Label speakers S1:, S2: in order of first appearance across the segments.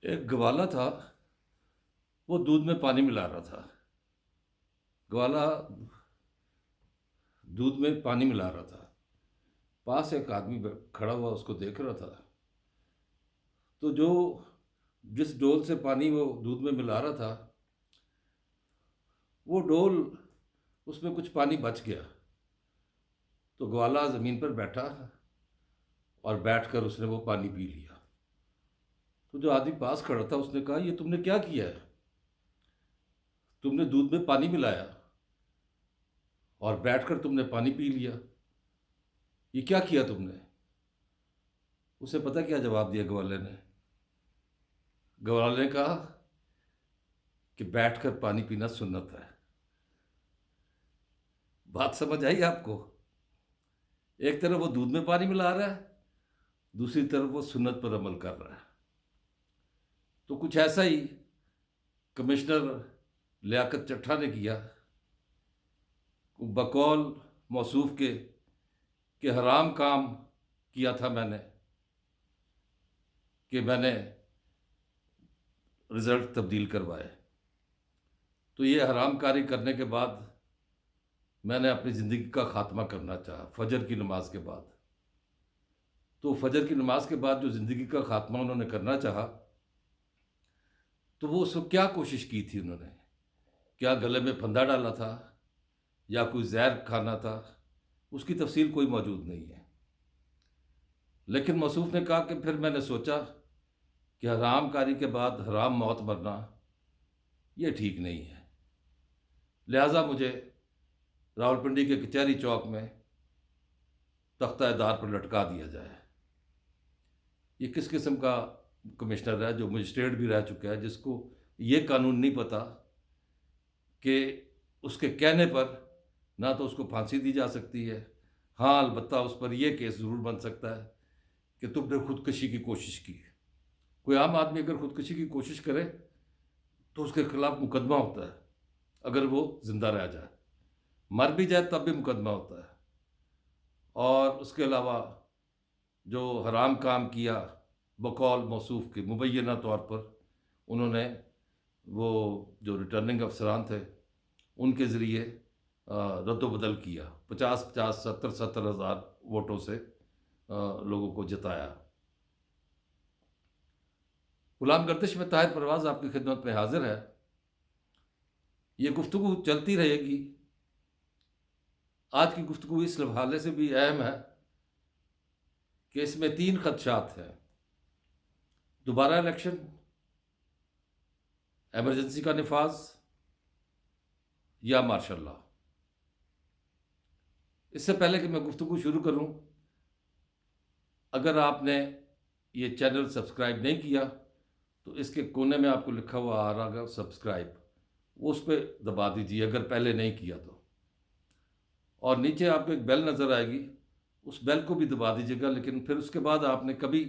S1: ایک گوالا تھا، وہ دودھ میں پانی ملا رہا تھا۔ گوالا دودھ میں پانی ملا رہا تھا۔ پاس ایک آدمی کھڑا ہوا اس کو دیکھ رہا تھا۔ تو جس ڈول سے پانی وہ دودھ میں ملا رہا تھا، وہ ڈول، اس میں کچھ پانی بچ گیا۔ تو گوالا زمین پر بیٹھا اور بیٹھ کر اس نے وہ پانی پی لیا۔ تو جو آدمی پاس کھڑا تھا اس نے کہا، یہ تم نے کیا کیا ہے؟ تم نے دودھ میں پانی ملایا اور بیٹھ کر تم نے پانی پی لیا، یہ کیا کیا تم نے؟ اسے پتہ کیا جواب دیا گوالے نے؟ گوالے نے کہا کہ بیٹھ کر پانی پینا سنت ہے۔ بات سمجھ آئی آپ کو؟ ایک طرف وہ دودھ میں پانی ملا رہا ہے، دوسری طرف وہ سنت پر عمل کر رہا ہے۔ تو کچھ ایسا ہی کمشنر لیاقت چٹھا نے کیا، بقول موصوف کے کہ حرام کام کیا تھا میں نے، کہ میں نے رزلٹ تبدیل کروائے۔ تو یہ حرام کاری کرنے کے بعد میں نے اپنی زندگی کا خاتمہ کرنا چاہا فجر کی نماز کے بعد۔ تو فجر کی نماز کے بعد جو زندگی کا خاتمہ انہوں نے کرنا چاہا، تو وہ اس کو کیا کوشش کی تھی انہوں نے؟ کیا گلے میں پھندا ڈالا تھا یا کوئی زہر کھانا تھا؟ اس کی تفصیل کوئی موجود نہیں ہے۔ لیکن موصوف نے کہا کہ پھر میں نے سوچا کہ حرام کاری کے بعد حرام موت مرنا یہ ٹھیک نہیں ہے، لہٰذا مجھے راولپنڈی کے کچہری چوک میں تختہ دار پر لٹکا دیا جائے۔ یہ کس قسم کا کمشنر ہے جو مجسٹریٹ بھی رہ چکا ہے، جس کو یہ قانون نہیں پتہ کہ اس کے کہنے پر نہ تو اس کو پھانسی دی جا سکتی ہے، ہاں البتہ اس پر یہ کیس ضرور بن سکتا ہے کہ تم نے خودکشی کی کوشش کی۔ کوئی عام آدمی اگر خودکشی کی کوشش کرے تو اس کے خلاف مقدمہ ہوتا ہے، اگر وہ زندہ رہ جائے۔ مر بھی جائے تب بھی مقدمہ ہوتا ہے۔ اور اس کے علاوہ جو حرام کام کیا بقول موصوف کے، مبینہ طور پر انہوں نے وہ جو ریٹرننگ افسران تھے ان کے ذریعے رد و بدل کیا، 50-50 70-70 ہزار ووٹوں سے لوگوں کو جتایا۔ غلام گردش میں طاہر پرواز آپ کی خدمت میں حاضر ہے۔ یہ گفتگو چلتی رہے گی۔ آج کی گفتگو اس حوالے سے بھی اہم ہے کہ اس میں 3 خدشات ہیں: دوبارہ الیکشن، ایمرجنسی کا نفاذ یا مارشل لاء۔ اس سے پہلے کہ میں گفتگو شروع کروں، اگر آپ نے یہ چینل سبسکرائب نہیں کیا تو اس کے کونے میں آپ کو لکھا ہوا آ رہا گا سبسکرائب، وہ اس پہ دبا دیجیے اگر پہلے نہیں کیا تو، اور نیچے آپ کو ایک بیل نظر آئے گی، اس بیل کو بھی دبا دیجیے گا۔ لیکن پھر اس کے بعد آپ نے کبھی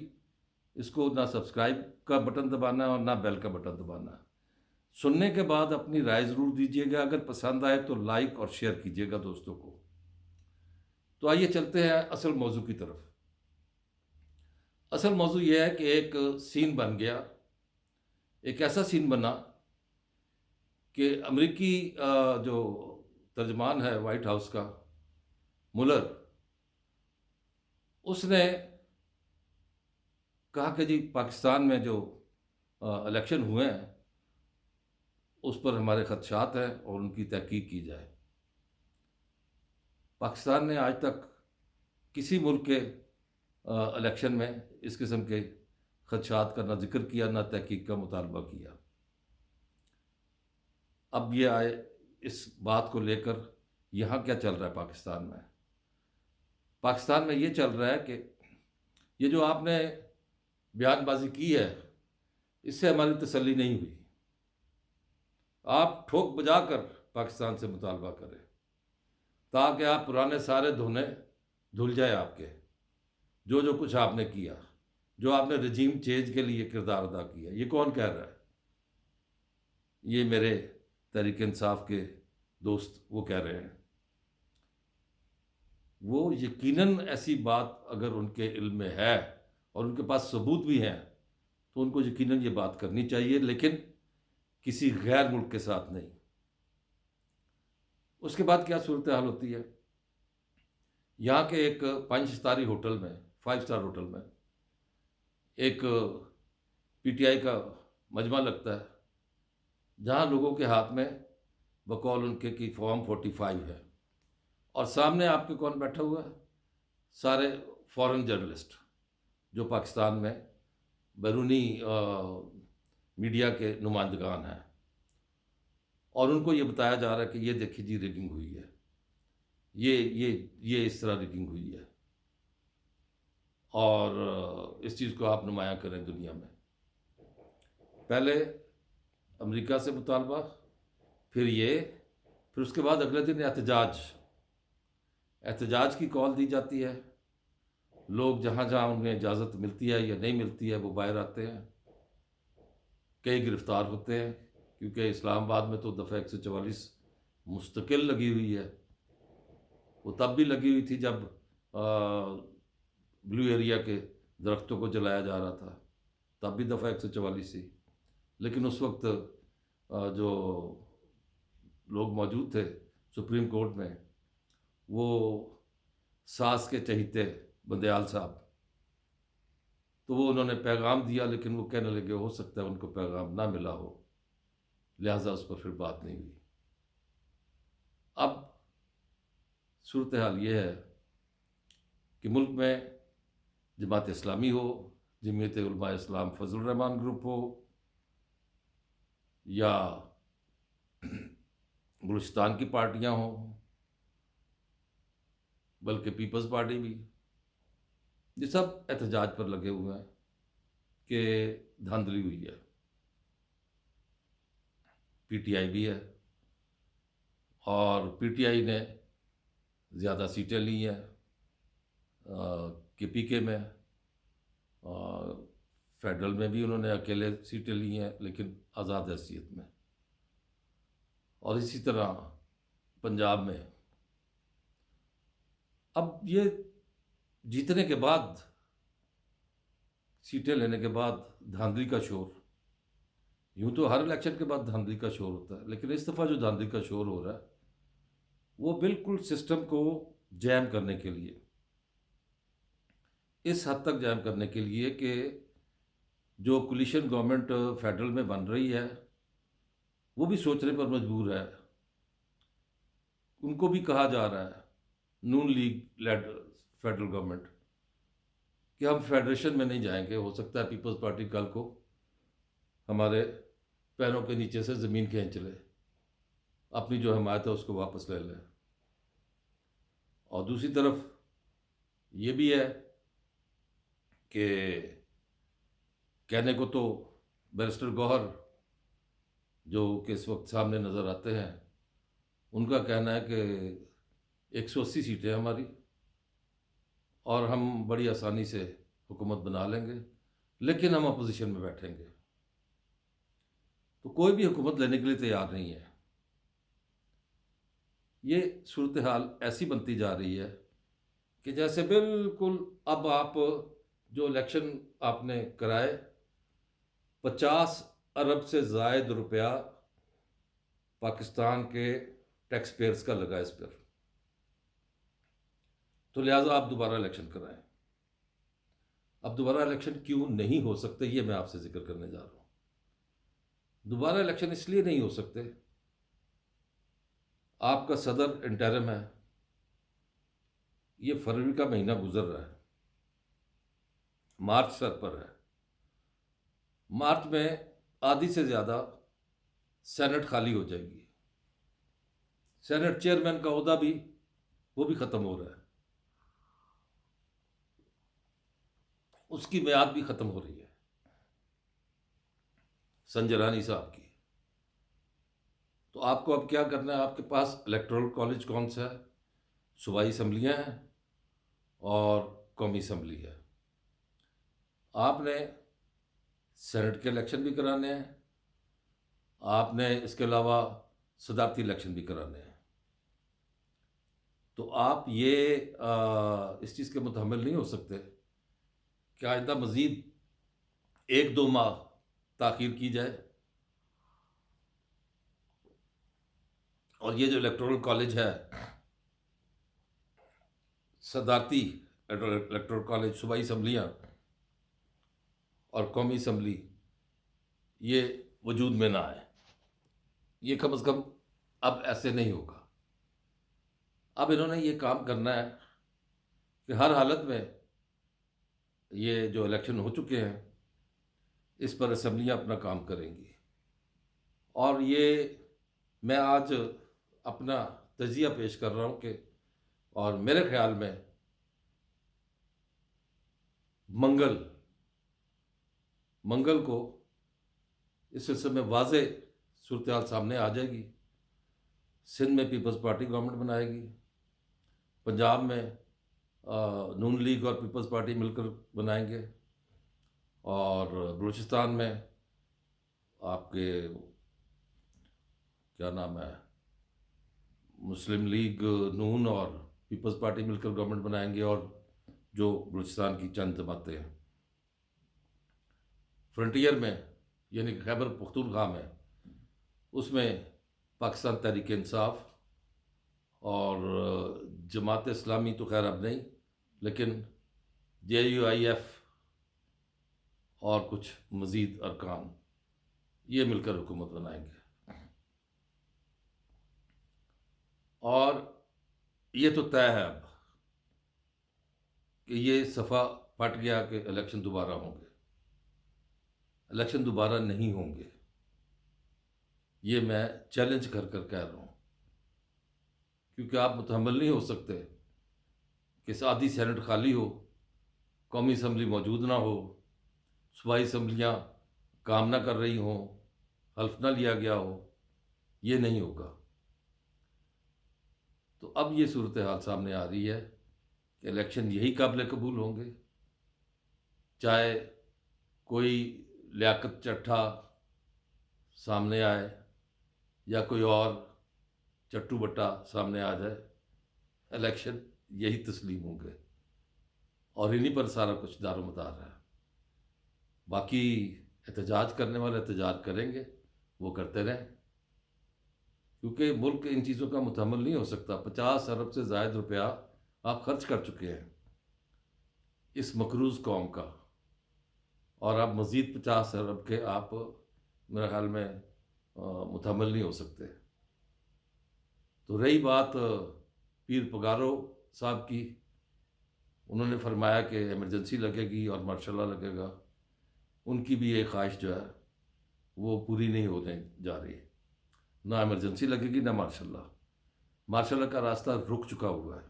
S1: اس کو نہ سبسکرائب کا بٹن دبانا ہے اور نہ بیل کا بٹن دبانا ہے۔ سننے کے بعد اپنی رائے ضرور دیجیے گا، اگر پسند آئے تو لائک اور شیئر کیجیے گا دوستوں کو۔ تو آئیے چلتے ہیں اصل موضوع کی طرف۔ اصل موضوع یہ ہے کہ ایک سین بن گیا، ایک ایسا سین بنا کہ امریکی جو ترجمان ہے وائٹ ہاؤس کا، ملر، اس نے کہا کہ جی پاکستان میں جو الیکشن ہوئے ہیں اس پر ہمارے خدشات ہیں اور ان کی تحقیق کی جائے۔ پاکستان نے آج تک کسی ملک کے الیکشن میں اس قسم کے خدشات کا نہ ذکر کیا، نہ تحقیق کا مطالبہ کیا۔ اب یہ آئے اس بات کو لے کر یہاں کیا چل رہا ہے پاکستان میں؟ پاکستان میں یہ چل رہا ہے کہ یہ جو آپ نے بیان بازی کی ہے، اس سے ہماری تسلی نہیں ہوئی۔ آپ ٹھوک بجا کر پاکستان سے مطالبہ کریں تاکہ آپ پرانے سارے دھونے دھل جائے آپ کے، جو کچھ آپ نے کیا، جو آپ نے رجیم چینج کے لیے کردار ادا کیا۔ یہ کون کہہ رہا ہے؟ یہ میرے تحریک انصاف کے دوست وہ کہہ رہے ہیں۔ وہ یقیناً ایسی بات اگر ان کے علم میں ہے اور ان کے پاس ثبوت بھی ہیں تو ان کو یقیناً یہ بات کرنی چاہیے، لیکن کسی غیر ملک کے ساتھ نہیں۔ اس کے بعد کیا صورتحال ہوتی ہے؟ یہاں کے ایک 5 ستارے ہوٹل میں، 5 اسٹار ہوٹل میں ایک پی ٹی آئی کا مجمع لگتا ہے، جہاں لوگوں کے ہاتھ میں بقول ان کے کی فارم 45 ہے، اور سامنے آپ کے کون بیٹھا ہوا ہے؟ سارے فورن جرنلسٹ جو پاکستان میں بیرونی میڈیا کے نمائندگان ہیں، اور ان کو یہ بتایا جا رہا ہے کہ یہ دیکھیے جی ریگنگ ہوئی ہے، یہ اس طرح ریگنگ ہوئی ہے، اور اس چیز کو آپ نمایاں کریں دنیا میں۔ پہلے امریکہ سے مطالبہ، پھر اس کے بعد اگلے دن احتجاج کی کال دی جاتی ہے۔ لوگ جہاں جہاں انہیں اجازت ملتی ہے یا نہیں ملتی ہے وہ باہر آتے ہیں، کئی گرفتار ہوتے ہیں، کیونکہ اسلام آباد میں تو دفعہ 144 مستقل لگی ہوئی ہے۔ وہ تب بھی لگی ہوئی تھی جب بلو ایریا کے درختوں کو جلایا جا رہا تھا، تب بھی دفعہ 144 تھی، لیکن اس وقت جو لوگ موجود تھے سپریم کورٹ میں، وہ ساس کے چہیتے بندیال صاحب، تو وہ انہوں نے پیغام دیا، لیکن وہ کہنے لگے ہو سکتا ہے ان کو پیغام نہ ملا ہو، لہٰذا اس پر پھر بات نہیں ہوئی۔ اب صورتحال یہ ہے کہ ملک میں جماعت اسلامی ہو، جمعیت علماء اسلام فضل الرحمان گروپ ہو، یا بلوچستان کی پارٹیاں ہوں، بلکہ پیپلز پارٹی بھی، یہ سب احتجاج پر لگے ہوئے ہیں کہ دھاندلی ہوئی ہے۔ پی ٹی آئی بھی ہے، اور پی ٹی آئی نے زیادہ سیٹیں لی ہیں کہ پی کے میں، فیڈرل میں بھی انہوں نے اکیلے سیٹیں لی ہیں لیکن آزاد حیثیت میں، اور اسی طرح پنجاب میں۔ اب یہ جیتنے کے بعد، سیٹیں لینے کے بعد دھاندلی کا شور، یوں تو ہر الیکشن کے بعد دھاندلی کا شور ہوتا ہے، لیکن اس دفعہ جو دھاندلی کا شور ہو رہا ہے وہ بالکل سسٹم کو جیم کرنے کے لیے، اس حد تک جیم کرنے کے لیے کہ جو کولیشن گورنمنٹ فیڈرل میں بن رہی ہے وہ بھی سوچنے پر مجبور ہے۔ ان کو بھی کہا جا رہا ہے، نون لیگ لیڈ فیڈرل گورنمنٹ، کہ ہم فیڈریشن میں نہیں جائیں گے، ہو سکتا ہے پیپلز پارٹی کل کو ہمارے پیروں کے نیچے سے زمین کھینچ لے، اپنی جو حمایت ہے اس کو واپس لے لے۔ اور دوسری طرف یہ بھی ہے کہ کہنے کو تو بیرسٹر گوہر جو کہ اس وقت سامنے نظر آتے ہیں، ان کا کہنا ہے کہ 180 سیٹیں ہماری، اور ہم بڑی آسانی سے حکومت بنا لیں گے، لیکن ہم اپوزیشن میں بیٹھیں گے۔ تو کوئی بھی حکومت لینے کے لیے تیار نہیں ہے۔ یہ صورتحال ایسی بنتی جا رہی ہے کہ جیسے بالکل اب آپ جو الیکشن آپ نے کرائے، 50 ارب سے زائد روپیہ پاکستان کے ٹیکس پیئرز کا لگا اس پر، تو لہٰذا آپ دوبارہ الیکشن کرائیں۔ اب دوبارہ الیکشن کیوں نہیں ہو سکتے، یہ میں آپ سے ذکر کرنے جا رہا ہوں۔ دوبارہ الیکشن اس لیے نہیں ہو سکتے، آپ کا صدر انٹرم ہے، یہ فروری کا مہینہ گزر رہا ہے، مارچ سر پر ہے، مارچ میں آدھی سے زیادہ سینٹ خالی ہو جائے گی، سینٹ چیئرمین کا عہدہ بھی وہ بھی ختم ہو رہا ہے، اس کی میعاد بھی ختم ہو رہی ہے، سنجرانی صاحب کی۔ تو آپ کو اب کیا کرنا ہے؟ آپ کے پاس الیکٹورل کالج کون سا ہے؟ صوبائی اسمبلیاں ہیں اور قومی اسمبلی ہے۔ آپ نے سینٹ کے الیکشن بھی کرانے ہیں، آپ نے اس کے علاوہ صدارتی الیکشن بھی کرانے ہیں۔ تو آپ یہ اس چیز کے متحمل نہیں ہو سکتے کہ آئندہ مزید ایک دو ماہ تاخیر کی جائے، اور یہ جو الیکٹورل کالج ہے، صدارتی الیکٹورل کالج، صوبائی اسمبلیاں اور قومی اسمبلی، یہ وجود میں نہ آئے. یہ کم از کم اب ایسے نہیں ہوگا. اب انہوں نے یہ کام کرنا ہے کہ ہر حالت میں یہ جو الیکشن ہو چکے ہیں اس پر اسمبلیاں اپنا کام کریں گی. اور یہ میں آج اپنا تجزیہ پیش کر رہا ہوں کہ، اور میرے خیال میں منگل کو اس سلسلے میں واضح صورتحال سامنے آ جائے گی. سندھ میں پیپلز پارٹی گورنمنٹ بنائے گی، پنجاب میں نون لیگ اور پیپلز پارٹی مل کر بنائیں گے، اور بلوچستان میں آپ کے کیا نام ہے، مسلم لیگ نون اور پیپلز پارٹی مل کر گورنمنٹ بنائیں گے. اور جو بلوچستان کی چند جماعتیں ہیں، فرنٹیئر میں یعنی خیبر پختونخوا میں، اس میں پاکستان تحریک انصاف اور جماعت اسلامی تو خیر اب نہیں، لیکن JUIF اور کچھ مزید ارکان یہ مل کر حکومت بنائیں گے. اور یہ تو طے ہے اب کہ یہ صفحہ پھٹ گیا کہ الیکشن دوبارہ ہوں گے. الیکشن دوبارہ نہیں ہوں گے، یہ میں چیلنج کر کر کہہ رہا ہوں، کیونکہ آپ متحمل نہیں ہو سکتے کہ آدھی سینٹ خالی ہو، قومی اسمبلی موجود نہ ہو، صوبائی اسمبلیاں کام نہ کر رہی ہوں، حلف نہ لیا گیا ہو. یہ نہیں ہوگا. تو اب یہ صورتحال سامنے آ رہی ہے کہ الیکشن یہی قابل قبول ہوں گے، چاہے کوئی لیاقت چٹھا سامنے آئے یا کوئی اور چٹو بٹا سامنے آ جائے، الیکشن یہی تسلیم ہوں گے. اور انہی پر سارا کچھ دار و مدار ہے. باقی احتجاج کرنے والے احتجاج کریں گے، وہ کرتے رہیں، کیونکہ ملک ان چیزوں کا متحمل نہیں ہو سکتا. 50 ارب سے زائد روپیہ آپ خرچ کر چکے ہیں اس مقروض قوم کا، اور آپ مزید 50 ارب کے آپ میرے خیال میں متحمل نہیں ہو سکتے. تو رہی بات پیر پگارو صاحب کی، انہوں نے فرمایا کہ ایمرجنسی لگے گی اور مارشل لا لگے گا. ان کی بھی ایک خواہش جو ہے وہ پوری نہیں ہونے جا رہی. نہ ایمرجنسی لگے گی نہ مارشل لا. مارشل لا کا راستہ رک چکا ہوا ہے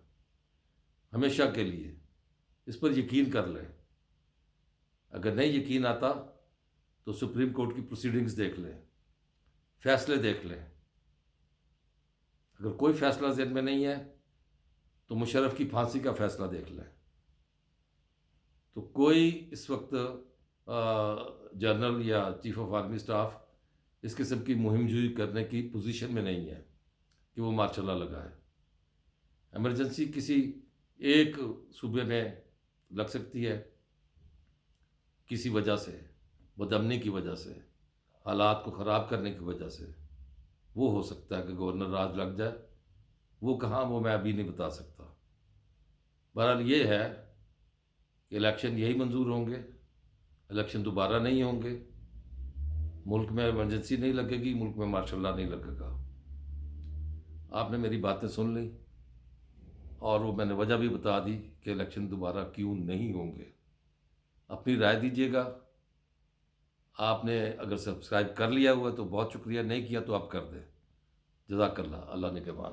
S1: ہمیشہ کے لیے. اس پر یقین کر لیں. اگر نہیں یقین آتا تو سپریم کورٹ کی پروسیڈنگز دیکھ لیں، فیصلے دیکھ لیں. اگر کوئی فیصلہ ذہن میں نہیں ہے تو مشرف کی پھانسی کا فیصلہ دیکھ لیں. تو کوئی اس وقت جنرل یا چیف آف آرمی اسٹاف اس قسم کی مہم جوئی کرنے کی پوزیشن میں نہیں ہے کہ وہ مارشل لا لگائے. ایمرجنسی کسی ایک صوبے میں لگ سکتی ہے کسی وجہ سے، بدامنی کی وجہ سے، حالات کو خراب کرنے کی وجہ سے. وہ ہو سکتا ہے کہ گورنر راج لگ جائے، وہ کہاں، وہ میں ابھی نہیں بتا سکتا. بہرحال یہ ہے کہ الیکشن یہی منظور ہوں گے، الیکشن دوبارہ نہیں ہوں گے. ملک میں ایمرجنسی نہیں لگے گی، ملک میں مارشل لا نہیں لگے گا. آپ نے میری باتیں سن لی، اور وہ میں نے وجہ بھی بتا دی کہ الیکشن دوبارہ کیوں نہیں ہوں گے. اپنی رائے دیجیے گا. آپ نے اگر سبسکرائب کر لیا ہوا تو بہت شکریہ، نہیں کیا تو آپ کر دیں. جزاک اللہ. اللہ نگہبان.